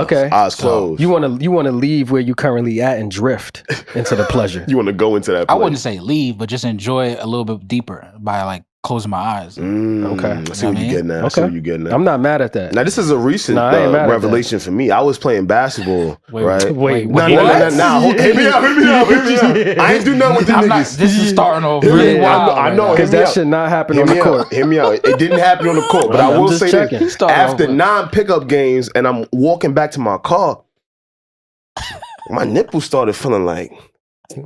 Okay. Eyes closed. You want to leave where you currently at and drift into the pleasure. You want to go into that place. I wouldn't say leave, but just enjoy it a little bit deeper by like closing my eyes. Okay. I see what you're getting at. I see what you're getting at. I'm not mad at that. Now, this is a recent revelation for me. I was playing basketball, right? Wait. No. Hit me up. I ain't do nothing with the niggas. This is starting off really wild. I know. Because that should not happen on the court. Hear me out. It didn't happen on the court, but I will say this. After 9 pickup games and I'm walking back to my car, my nipples started feeling like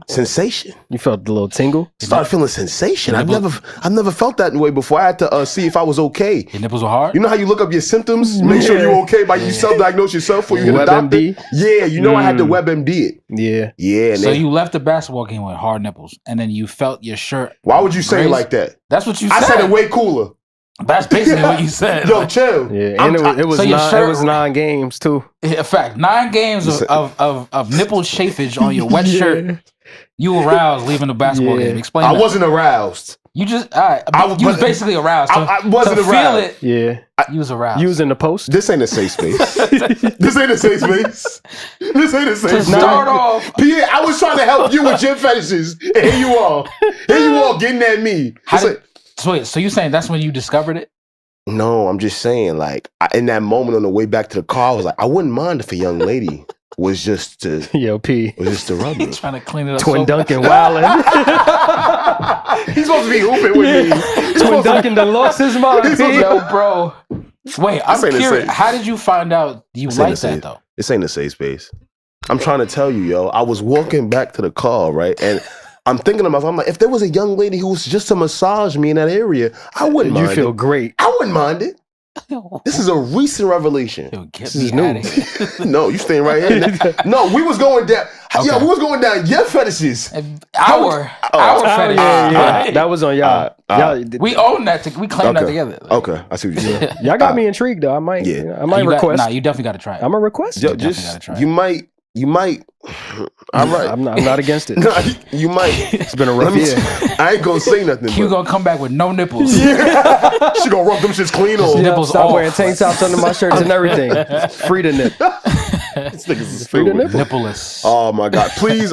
sensation. You felt the little tingle? Started feeling sensation. I've never felt that way before. I had to see if I was okay. Your nipples were hard? You know how you look up your symptoms, make sure you're okay by you self-diagnose yourself before you hit a doctor? Yeah, you know I had to WebMD it. Yeah. So you left the basketball game with hard nipples, and then you felt your shirt. Why would you say it like that? That's what you said. I said it way cooler. That's basically what you said. Yo, chill. Yeah, and it was 9 games too. In fact, 9 games of nipple chafage on your wet shirt. You aroused leaving the basketball game. Explain. I wasn't aroused. You just you was basically aroused. I wasn't aroused. Feel it. Yeah, you was aroused. You was in the post. This ain't a safe space. This ain't a safe space. This ain't a safe space. To start off, Pierre, I was trying to help you with your fetishes, and here you are getting at me. So you saying that's when you discovered it? No, I'm just saying, like, in that moment on the way back to the car, I was like, I wouldn't mind if a young lady was just to rub me. Trying to clean it up. Twin Duncan wildin'. He's supposed to be hooping with me. Twin Duncan done lost his mind. Yo, bro. Wait, I'm curious. How did you find out you like that though? This ain't a safe space. I'm trying to tell you, yo. I was walking back to the car, right, and I'm thinking to myself, I'm like, if there was a young lady who was just to massage me in that area, I wouldn't mind it. You feel great. I wouldn't mind it. This is a recent revelation. This is new. No, you staying right here. No, we was going down. Okay. Yeah, we was going down your fetishes. Our fetish. Yeah. That was on y'all. We own that. We claim that together. Okay, I see what you're saying. Y'all got me intrigued though. I might request. You definitely got to try it. I'm gonna request. Yo, you might. All right. I'm not against it. No, you might. It's been a rough year. I ain't gonna say nothing. Q gonna come back with no nipples. She gonna rub them shits clean on. Nipples Stop wearing tank tops under my shirts and everything. Free to nip. This nigga's free to nipple. Nippleless. Oh my god! Please,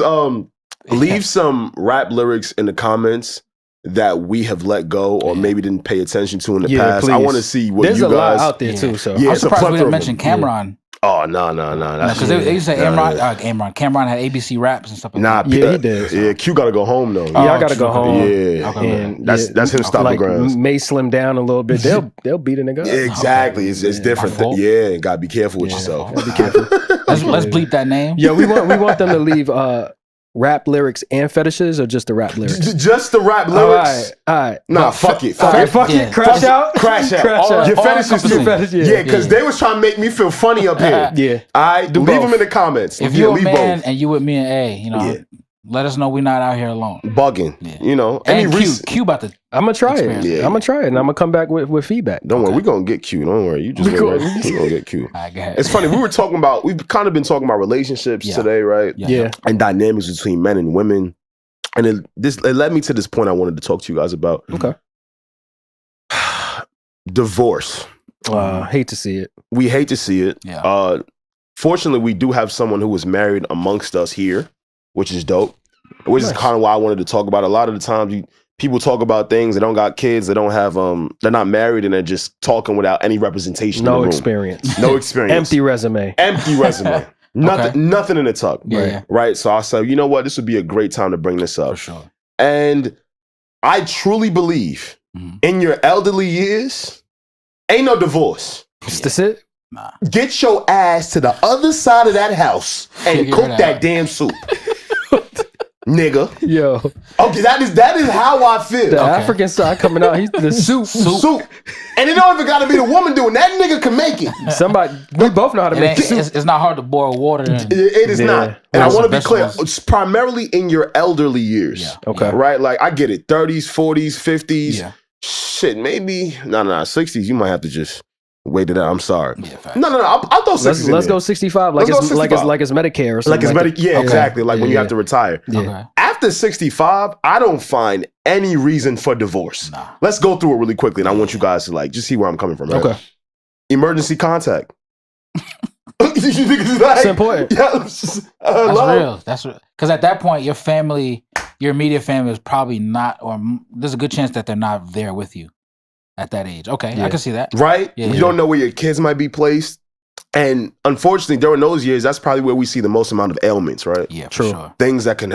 leave some rap lyrics in the comments that we have let go or maybe didn't pay attention to in the past. Please. I want to see what There's you guys. There's a lot out there too. So I'm surprised we didn't mention Cameron. Oh no! Because they used to say Cameron had ABC raps and stuff like that. He did. Yeah, Q got to go home though. Yeah, I got to go home. Yeah, and that's him stopping grounds. May slim down a little bit. They'll beat a nigga up. Exactly. It's different. Yeah, gotta be careful with yourself. Be careful. Let's bleep that name. Yeah, we want them to leave rap lyrics and fetishes, or just the rap lyrics? Just the rap lyrics. All right. Nah, fuck it. Crash out. Your fetishes too. Yeah, because they was trying to make me feel funny up here. Yeah. All right, leave them in the comments. If you're a man and you with me and A, let us know we're not out here alone. Bugging. And Q about to. I'm gonna try it. Yeah. I'm gonna try it, and I'm gonna come back with feedback. Don't worry, we're gonna get Q. Don't worry, you just we're gonna get Q. It's funny. We've kind of been talking about relationships today, right? Yeah. And dynamics between men and women, and it led me to this point I wanted to talk to you guys about. Okay. Divorce. Hate to see it. We hate to see it. Yeah. Fortunately, we do have someone who was married amongst us here, which is dope. Which is kind of why I wanted to talk about it. A lot of the times people talk about things, they don't got kids, they don't have they're not married, and they're just talking without any representation. No experience. No experience. Empty resume. Nothing in the tuck. Right. So I said, you know what? This would be a great time to bring this up. For sure. And I truly believe in your elderly years, ain't no divorce. That's it? Nah. Get your ass to the other side of that house and cook that damn soup. nigga. Yo. Okay, that is how I feel. The African side coming out. He's the soup. And it don't even got to be the woman doing that. Nigga can make it. Somebody, we both know how to make soup. It's not hard to boil water. It is not. And I want to be clear. It's primarily in your elderly years. Yeah. Okay. Right? Like, I get it. 30s, 40s, 50s. Yeah. Shit, maybe. No, 60s. You might have to just wait it out. I'm sorry. Yeah, no. I'll throw 60s. Let's go 65. Like it's Medicare or something. Like it's Medicare. Yeah, exactly. Like when you have to retire. Yeah. Okay. After 65, I don't find any reason for divorce. Nah. Let's go through it really quickly, and I want you guys to just see where I'm coming from. Right? Okay. Emergency contact. It's important. That's real. That's real. Because at that point, your family, your immediate family is probably not, or there's a good chance that they're not there with you at that age. Okay, I can see that. Right? Yeah, you don't know where your kids might be placed. And unfortunately, during those years, that's probably where we see the most amount of ailments, right? Yeah, for sure. Things that can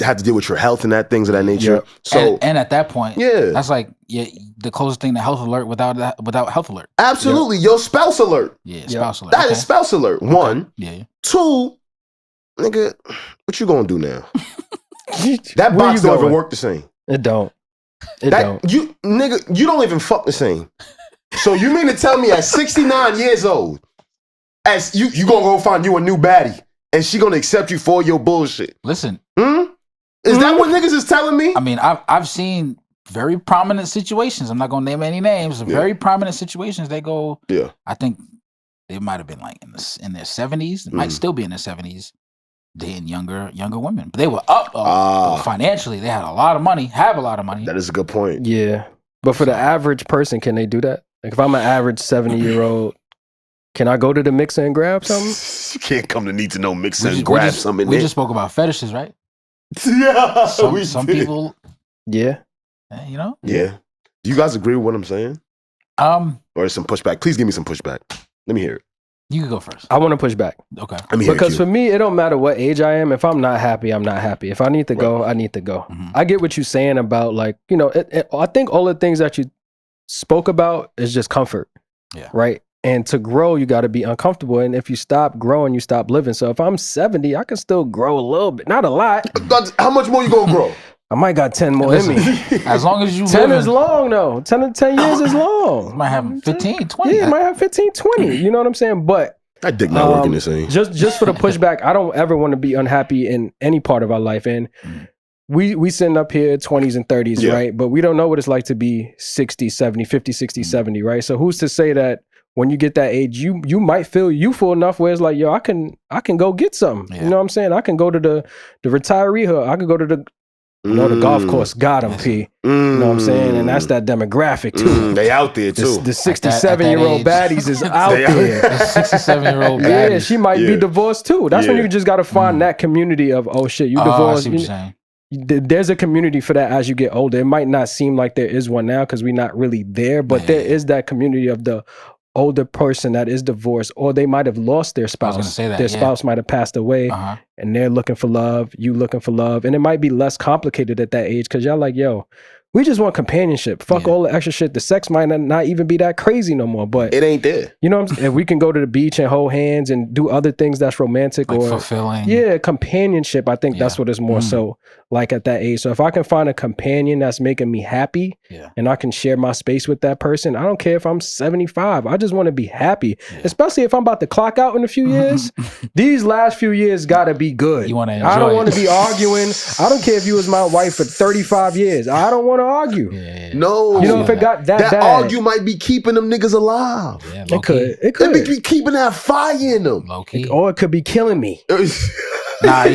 have to deal with your health and things of that nature. Yep. So, and at that point, that's like the closest thing to health alert without health alert. Absolutely. Your spouse alert. Yeah, spouse alert. That is spouse alert. One. Yeah. Two, nigga, what you gonna do now? That box don't even work the same. It don't. It don't. You don't even fuck the same. So you mean to tell me at 69 years old, as you gonna go find you a new baddie and she gonna accept you for your bullshit? Listen. Is that what niggas is telling me? I mean, I've seen very prominent situations. I'm not gonna name any names. Very prominent situations. They go. Yeah. I think they might have been like in their 70s. Might still be in their 70s. Dating younger women, but they were up financially. They had a lot of money. Have a lot of money. That is a good point. Yeah, but for the average person, can they do that? Like if I'm an average 70-year-old, can I go to the mixer and grab something? You can't come to need to know mixer and grab something. We just spoke about fetishes, right? Yeah, some people. Yeah, you know. Yeah. Do you guys agree with what I'm saying? Or some pushback? Please give me some pushback. Let me hear it. You can go first. I want to push back. Okay. Because for me, it don't matter what age I am. If I'm not happy, I'm not happy. If I need to go, I need to go. Mm-hmm. I get what you're saying about I think all the things that you spoke about is just comfort. Yeah. Right. And to grow, you got to be uncomfortable. And if you stop growing, you stop living. So if I'm 70, I can still grow a little bit. Not a lot. How much more you going to grow? I might got 10 more in me. As long as you 10 is long, though. 10 years is long. You might have 15, 20. Yeah, you might have 15, 20. You know what I'm saying? But I dig not working this thing. Just for the pushback, I don't ever want to be unhappy in any part of our life. And we sitting up here 20s and 30s, right? But we don't know what it's like to be 60, 70, 50, 60, 70, right? So who's to say that when you get that age, you might feel youthful enough where it's like, yo, I can go get something. Yeah. You know what I'm saying? I can go to the retiree hub. I can go to the the golf course. Got him, P. You know what I'm saying? And that's that demographic, too. They out there, too. The 67-year-old baddies is out there. The 67-year-old baddies. Yeah, she might be divorced, too. That's when you just got to find that community of, oh, shit, you divorced. I see what you're saying. There's a community for that as you get older. It might not seem like there is one now because we're not really there, but there is that community of the older person that is divorced, or they might have lost their spouse. I was gonna say that, their spouse might have passed away, and they're looking for love, you looking for love, and it might be less complicated at that age because y'all like, yo, we just want companionship. Fuck all the extra shit. The sex might not even be that crazy no more, but it ain't there. You know what I'm saying? If we can go to the beach and hold hands and do other things that's romantic like or fulfilling. Yeah, companionship. I think that's what it's more so like at that age. So if I can find a companion that's making me happy and I can share my space with that person, I don't care if I'm 75. I just want to be happy, especially if I'm about to clock out in a few years. These last few years got to be good. You want to enjoy I don't want to be arguing. I don't care if you was my wife for 35 years. I don't want to argue. No. You know, if it got that bad. argue might be keeping them niggas alive. Yeah, it could. It be keeping that fire in them. Low key. Or it could be killing me. I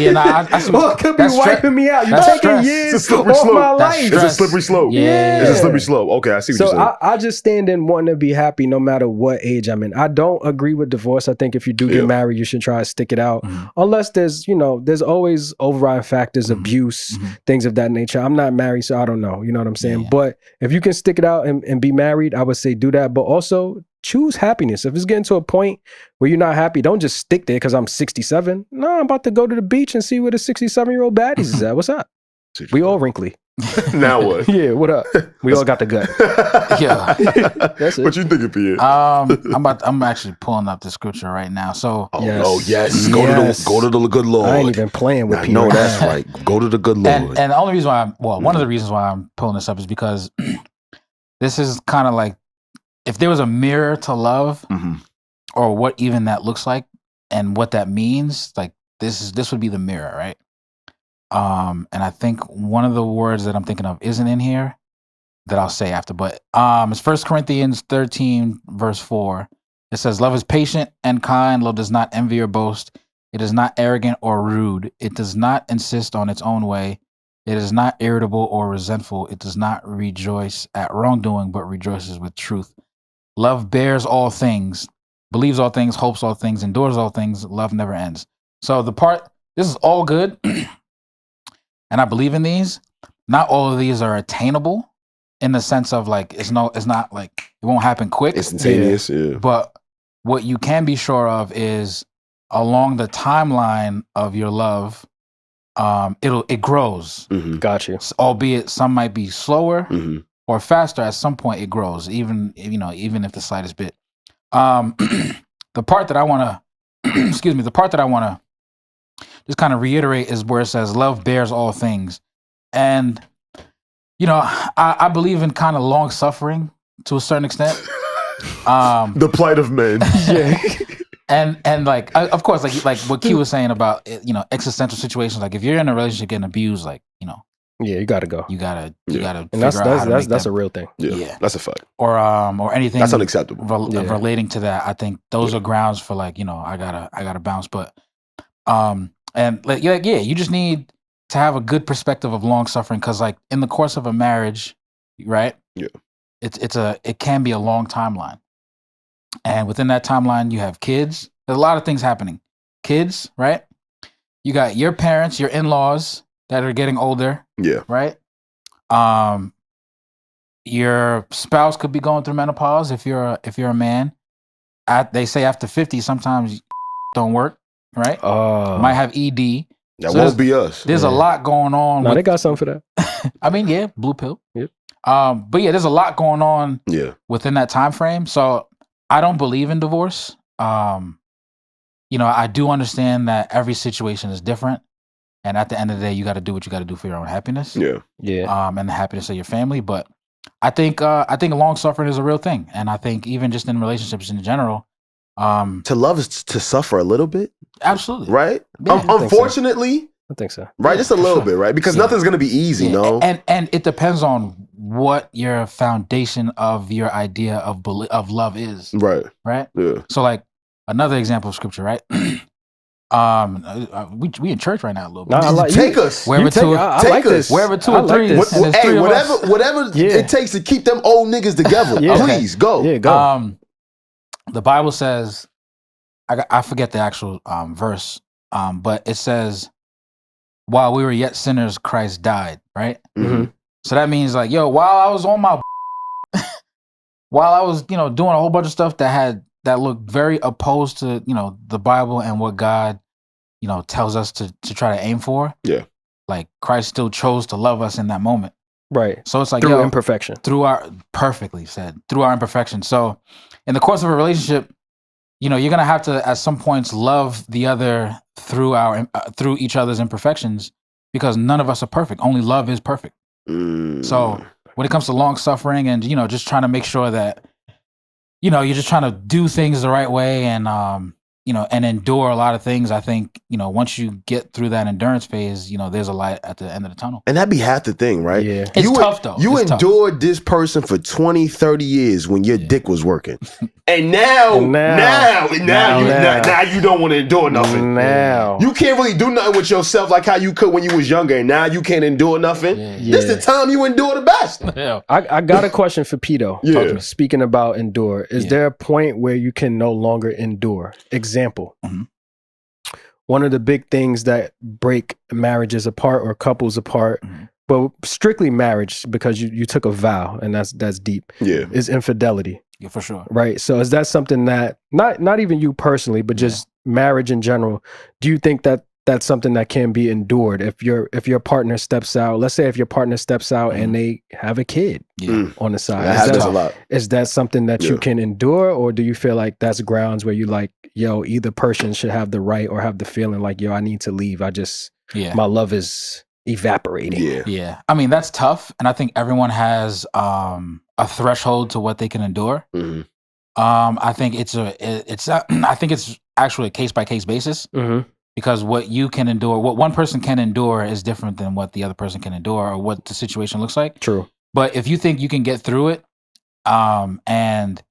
see or it could be wiping me out. You're taking years off my life. It's a slippery slope. Yeah. It's a slippery slope. Okay, I see what you're saying. So I just stand in wanting to be happy no matter what age I'm in. I don't agree with divorce. I think if you do get married, you should try to stick it out. Unless there's always overriding factors, abuse, things of that nature. I'm not married, so I don't know. You know what I'm saying? Yeah. But if you can stick it out and be married, I would say do that. But also choose happiness. If it's getting to a point where you're not happy, don't just stick there because I'm 67. No, I'm about to go to the beach and see where the 67-year-old baddies is at. What's up? We all wrinkly. Now what? Yeah, what up? We all got the gut. Yeah. That's it. What you thinking, Pierre? I'm actually pulling up the scripture right now. So yes. Go to the good Lord. I ain't even playing with people. No, that's right. Go to the good Lord. And the only reason why one of the reasons why I'm pulling this up is because this is kind of like, if there was a mirror to love, or what even that looks like and what that means, like this would be the mirror, right? And I think one of the words that I'm thinking of isn't in here that I'll say after, but it's 1 Corinthians 13 verse 4. It says, love is patient and kind. Love does not envy or boast. It is not arrogant or rude. It does not insist on its own way. It is not irritable or resentful. It does not rejoice at wrongdoing, but rejoices with truth. Love bears all things, believes all things, hopes all things, endures all things. Love never ends. So this is all good. And I believe in these. Not all of these are attainable in the sense of like, it's not like it won't happen quick. Instantaneous, yeah. But what you can be sure of is along the timeline of your love, it grows. Got you. Albeit some might be slower or faster. At some point it grows, even if the slightest bit. The part that I want to just kind of reiterate is where it says love bears all things. And I believe in kind of long suffering to a certain extent. The plight of men. Yeah. And like, of course, like what Q was saying about, existential situations. Like if you're in a relationship getting abused, like, yeah, you gotta go. You gotta and figure out that's a real thing. Yeah, that's a fact. Or anything that's unacceptable. Relating to that, I think those are grounds for like, I gotta bounce. But and like you just need to have a good perspective of long suffering, because like in the course of a marriage, right? Yeah, it can be a long timeline, and within that timeline, you have kids. There's a lot of things happening. Kids, right? You got your parents, your in-laws that are getting older. Yeah. Right? Your spouse could be going through menopause if you're a man. They say after 50 sometimes don't work, right? Might have ED. That won't be us. There's a lot going on. No, they got something for that. I mean, yeah, blue pill. Yep. But yeah, there's a lot going on within that time frame. So I don't believe in divorce. I do understand that every situation is different. And at the end of the day, you got to do what you got to do for your own happiness. Yeah, yeah. And the happiness of your family. But I think long suffering is a real thing, and I think even just in relationships in general, to love is to suffer a little bit. Absolutely, right? Yeah, unfortunately, I think so. Right, just a little bit, right? Because nothing's gonna be easy, no. And it depends on what your foundation of your idea of love is. Right. Right. Yeah. So like another example of scripture, right? We in church right now a little bit. No, take us. Wherever two, take us. Wherever two or three. Hey, whatever it takes to keep them old niggas together. Please go. Yeah, go. The Bible says, I forget the actual verse, but it says, while we were yet sinners, Christ died. Right. Mm-hmm. So that means like, while I was on my, while I was doing a whole bunch of stuff that looked very opposed to, the Bible and what God, tells us to try to aim for. Yeah. Like Christ still chose to love us in that moment. Right. So it's like through imperfection. Perfectly said, through our imperfection. So in the course of a relationship, you're going to have to, at some points, love the other through each other's imperfections, because none of us are perfect. Only love is perfect. So when it comes to long suffering and, just trying to make sure that, you're just trying to do things the right way and, and endure a lot of things. I think, once you get through that endurance phase, there's a light at the end of the tunnel. And that'd be half the thing, right? Yeah. It's tough though. You endured this person for 20, 30 years when your dick was working. And now you don't want to endure nothing. Now. You can't really do nothing with yourself like how you could when you was younger, and now you can't endure nothing. Yeah. This is the time you endure the best. Yeah. I got a question for Pito. Yeah. Speaking about endure, is there a point where you can no longer endure? Example. Mm-hmm. One of the big things that break marriages apart or couples apart, but strictly marriage, because you took a vow, and that's deep, is infidelity. Yeah, for sure. Right. So is that something that not even you personally, but just marriage in general, do you think that that's something that can be endured. If your partner steps out, let's say if your partner steps out and they have a kid on the side, that happens a lot. Is that something that you can endure, or do you feel like that's grounds where you like, yo, either person should have the right or have the feeling like, yo, I need to leave. My love is evaporating. Yeah. I mean, that's tough, and I think everyone has a threshold to what they can endure. Mm-hmm. I think I think it's actually a case by case basis, because what you can endure, what one person can endure, is different than what the other person can endure, or what the situation looks like. True. But if you think you can get through it, and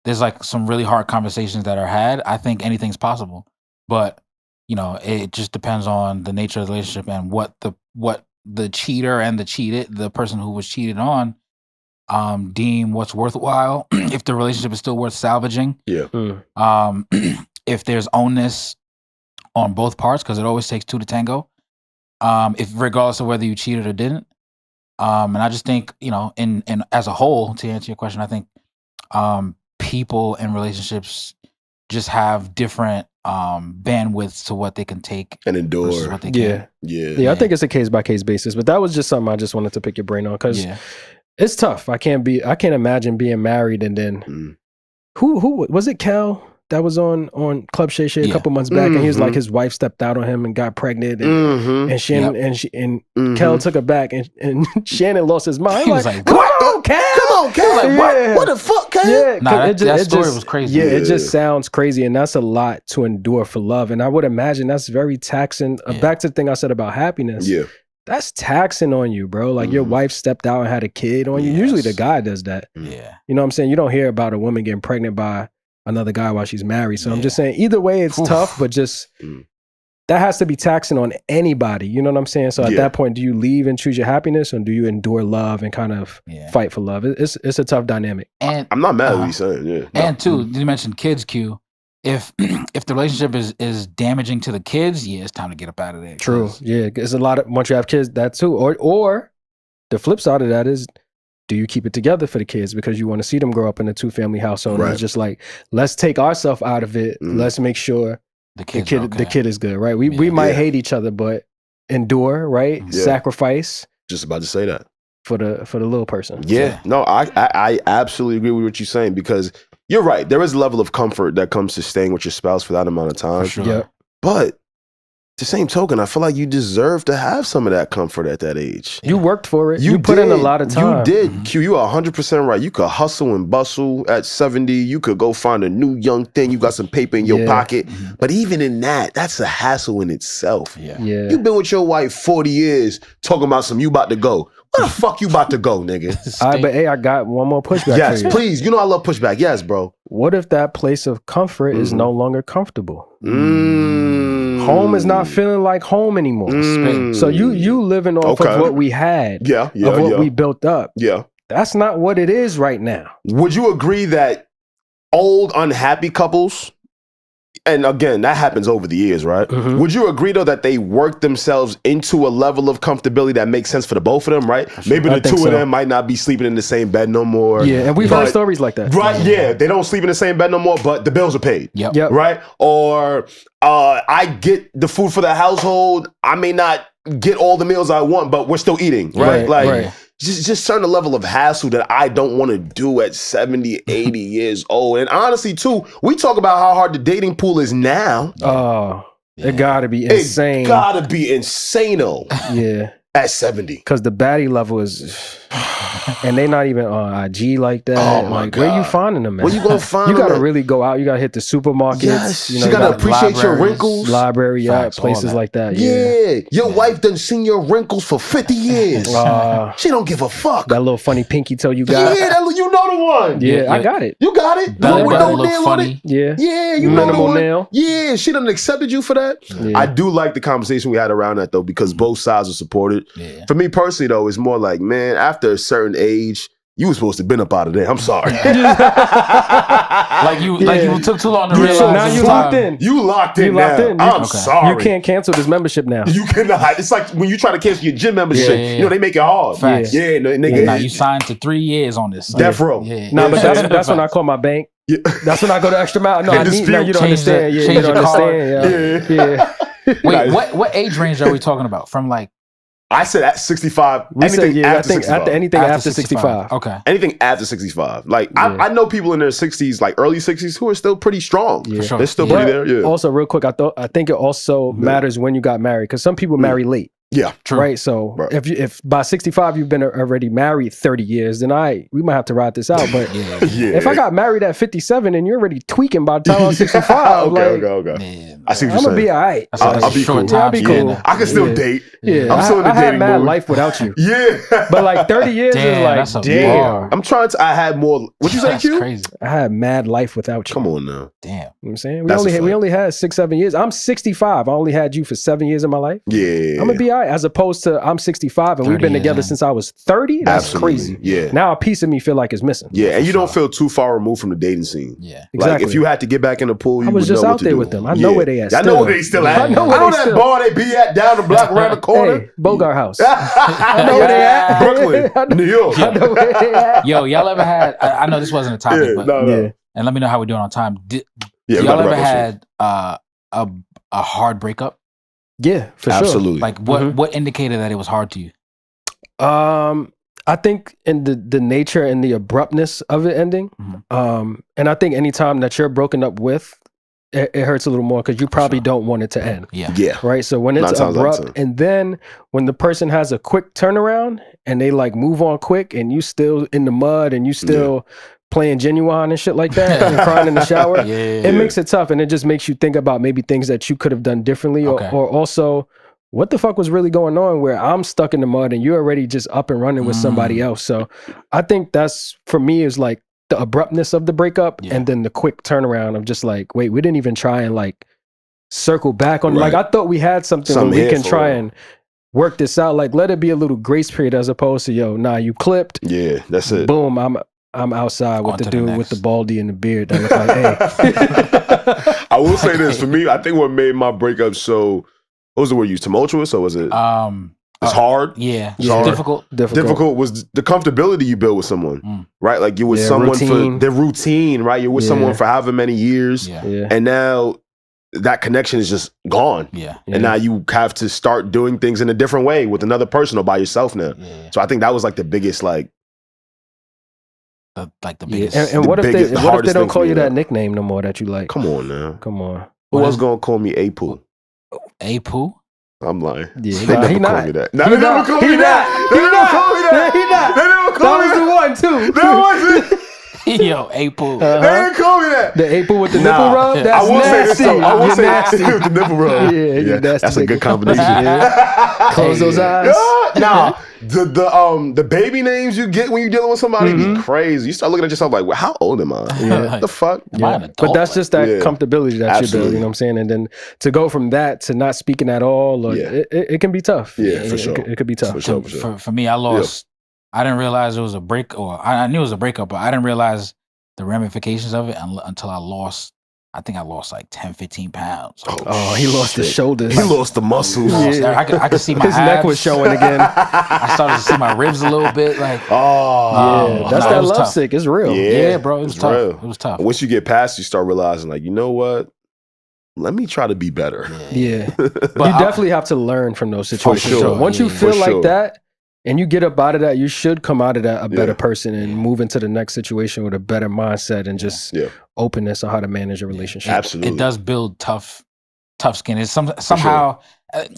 there's like some really hard conversations that are had, I think anything's possible. But you know, it just depends on the nature of the relationship and what the cheater and the person who was cheated on, deem what's worthwhile. If the relationship is still worth salvaging. Yeah. If there's onus on both parts, because it always takes two to tango. If regardless of whether you cheated or didn't. And I just think, you know, in as a whole, to answer your question, I think people in relationships just have different bandwidths to what they can take and endure. What they can. Yeah. I think it's a case by case basis, but that was just something I just wanted to pick your brain on, because it's tough. I can't imagine being married and then who was it? Cal that was on Club Shay Shay a couple months back, and he was like, his wife stepped out on him and got pregnant, and Shannon and Cal took her back, and Shannon lost his mind. He was like, come on, Cal! Like, what the fuck, Cal? Yeah, that story was crazy. Yeah, it just sounds crazy, and that's a lot to endure for love. And I would imagine that's very taxing. Back to the thing I said about happiness. Yeah. That's taxing on you, bro. Like your wife stepped out and had a kid on you. Usually the guy does that. Yeah. You know what I'm saying? You don't hear about a woman getting pregnant by another guy while she's married. So I'm just saying, either way, it's tough, but just that has to be taxing on anybody. You know what I'm saying? So at that point, do you leave and choose your happiness, or do you endure love and kind of fight for love? It's a tough dynamic. And I'm not mad at what you're saying. Yeah. And two, you mentioned kids, Q. If the relationship is damaging to the kids, it's time to get up out of there. True. Yeah. It's a lot of, once you have kids, that too. Or the flip side of that is, do you keep it together for the kids because you want to see them grow up in a 2-family household? Right. And it's just like, let's take ourselves out of it. Let's make sure the kid is good, right? We might hate each other, but endure, right? Yeah. Sacrifice. Just about to say that. For the little person. Yeah. No, I absolutely agree with what you're saying, because you're right. There is a level of comfort that comes to staying with your spouse for that amount of time. Sure. Yeah. But the same token, I feel like you deserve to have some of that comfort at that age. You worked for it. You put in a lot of time. You did. Q, you are 100% right. You could hustle and bustle at 70. You could go find a new young thing. You got some paper in your pocket. But even in that, that's a hassle in itself. Yeah. You've been with your wife 40 years talking about you about to go. Where the fuck you about to go, nigga? All right, but hey, I got one more pushback. Yes, for you. Please. You know I love pushback. Yes, bro. What if that place of comfort is no longer comfortable? Home is not feeling like home anymore. So you living off of what we had, of what we built up. Yeah. That's not what it is right now. Would you agree that old unhappy couples, and again, that happens over the years, right? Would you agree, though, that they work themselves into a level of comfortability that makes sense for the both of them, right? Sure. Maybe the two of them might not be sleeping in the same bed no more. Yeah, and we've heard stories like that. Right, yeah. They don't sleep in the same bed no more, but the bills are paid. Yep. Right? Or I get the food for the household. I may not get all the meals I want, but we're still eating, right? Just certain level of hassle that I don't want to do at 70, 80 years old. And honestly, too, we talk about how hard the dating pool is now. Oh, it gotta be insane. It gotta be insane-o. Yeah. At 70. Because the baddie level is... And they not even on IG like that. Oh my God. Where you finding them, man? Where you gonna find them? You gotta really go out. You gotta hit the supermarkets. Yes. You know, you gotta appreciate your wrinkles. Library, places like that. Yeah. Your wife done seen your wrinkles for 50 years. She don't give a fuck. That little funny pinky toe you got. Yeah, you know the one. Yeah, I got it. You got it. That look funny. Yeah. Yeah, you know the one. Nail. Yeah, she done accepted you for that. Yeah. I do like the conversation we had around that, though, because both sides are supported. Yeah. For me personally, though, it's more like, man, after a certain age, you were supposed to have been up out of there. I'm sorry. like you took too long to realize. Now you locked in. You locked in. I'm sorry. You can't cancel this membership now. You cannot. It's like when you try to cancel your gym membership. You know, they make it hard. Facts. Yeah, nigga. Now you signed to 3 years on this. Death row. No, but that's when I call my bank. That's when I go to extra mile. No, I need. Now you don't understand. You don't understand. Yeah. Wait, what age range are we talking about? From like, I said at 65. We anything said, yeah, after 65. Anything after 65. Okay. Anything after 65. Like, I know people in their 60s, like early 60s, who are still pretty strong. Yeah. Sure. They're still pretty there. Yeah. Also, real quick, I think it also matters when you got married, because some people marry late. Yeah, true. Right. So if by 65 you've been already married 30 years, then we might have to ride this out. But if I got married at 57 and you're already tweaking by the time I'm 65, okay. I see what you're saying. I'm gonna be all right. I'll be cool. I'll be cool. I can still date. Yeah, I'm still in the I dating had mad mood. Life without you. Yeah, but like 30 years is like damn. I'm trying to. I had more. What you say, Q? Crazy. I had mad life without you. Come on now. Damn. You know what I'm saying? We only had 6-7 years. I'm 65. I only had you for 7 years of my life. Yeah. I'm gonna be all right. As opposed to I'm 65 and we've been together since I was 30. That's crazy. Yeah. Now a piece of me feel like it's missing. Yeah, and you don't feel too far removed from the dating scene. Yeah. Exactly. Like if you had to get back in the pool, you I was would just know out what to there do. with them. I know where they at. I know where they still at. I know that bar they be at down the block around the corner. Hey, Bogart House. I know where they at. Brooklyn, New York. I know where they at. Yo, y'all ever had? I know this wasn't a topic, but and let me know how we're doing on time. Y'all ever had a hard breakup? Yeah, for sure. Absolutely. Like what indicated that it was hard to you? I think in the nature and the abruptness of it ending. And I think anytime that you're broken up with, it hurts a little more because you probably don't want it to end. Yeah. Right. So when it's abrupt, and then when the person has a quick turnaround and they like move on quick, and you still in the mud and you still playing Genuine and shit like that and crying in the shower, it makes it tough, and it just makes you think about maybe things that you could have done differently, or also what the fuck was really going on where I'm stuck in the mud and you're already just up and running with somebody else. So I think that's, for me, is like the abruptness of the breakup and then the quick turnaround of just like, wait, we didn't even try and like circle back on, like I thought we had something where we can try and work this out. Like let it be a little grace period as opposed to, yo, nah, you clipped. Yeah, that's it. Boom, I'm outside with the dude with the baldy and the beard that look like, hey. I will say this, for me, I think what made my breakup so, what was the word you used, tumultuous, or was it? It's hard. Yeah, it's hard. Difficult was the comfortability you build with someone, right? Like you're with someone for their routine, right? You're with someone for however many years, and now that connection is just gone. And now you have to start doing things in a different way with another person or by yourself now. So I think that was like the biggest, like the biggest. And what if they don't call you that nickname no more that you like? Come on now. Come on. Who was gonna call me A-Poo? A-Poo? I'm lying. Yeah, they never call me that. No, they never call me that. They never call me that. They never call me that. That was the one too. That was it. Yo, A-Poo. They didn't call me that. The A-Poo with the nipple rub? That's I will nasty. say this though. I will say nasty with the nipple rub. Yeah, that's a good combination. Close those eyes. Nah, the baby names you get when you're dealing with somebody be crazy. You start looking at yourself like, well, how old am I? What the fuck? But that's just that comfortability that you build, you know what I'm saying? And then to go from that to not speaking at all, or it can be tough. Yeah, for sure. It could be tough. For me, I lost. I didn't realize it was a break, or I knew it was a breakup, but I didn't realize the ramifications of it until I lost. I think I lost like 10, 15 pounds. Oh, he lost his shoulders. He lost the muscles. I could see my his neck was showing again. I started to see my ribs a little bit. Like, that's that lovesick. It's real. Yeah, bro, it was tough. Real. It was tough. Once you get past, you start realizing, like, you know what? Let me try to be better. Yeah. But you definitely have to learn from those situations. Sure. Once you feel like that, and you get up out of that, you should come out of that a better person and move into the next situation with a better mindset and just openness on how to manage a relationship. Absolutely. It does build tough skin. It's somehow,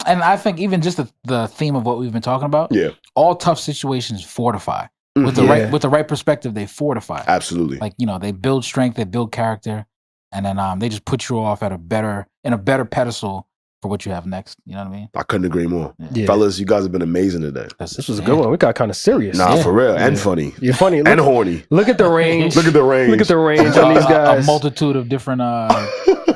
and I think even just the theme of what we've been talking about, all tough situations fortify. With the right perspective, they fortify. Absolutely. Like, you know, they build strength, they build character, and then they just put you off in a better pedestal for what you have next. You know what I mean? I couldn't agree more. Fellas, you guys have been amazing today. This was a good one. We got kind of serious. Nah, for real. And funny. You're funny. And horny. Look at the range. Look at the range. Look at the range on these guys. A multitude of different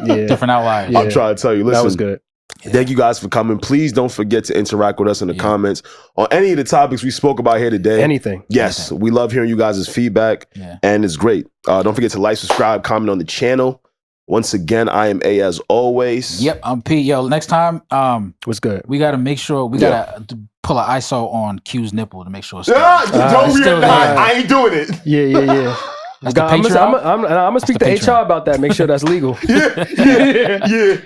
different outliers. I'm trying to tell you. Listen, that was good. Thank you guys for coming. Please don't forget to interact with us in the comments on any of the topics we spoke about here today. Anything. Yes. We love hearing you guys' feedback. And it's great. Don't forget to like, subscribe, comment on the channel. Once again, I am A as always. Yep, I'm P. Yo, next time, what's good? We got to make sure we got to pull an ISO on Q's nipple to make sure it's don't be I ain't doing it. Yeah. That's the I'm Patreon? gonna speak to HR about that. Make sure that's legal. Yeah.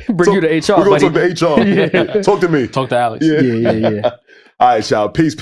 Bring you to HR. We're gonna talk to HR. Yeah. Talk to me. Talk to Alex. Yeah. All right, y'all. Peace.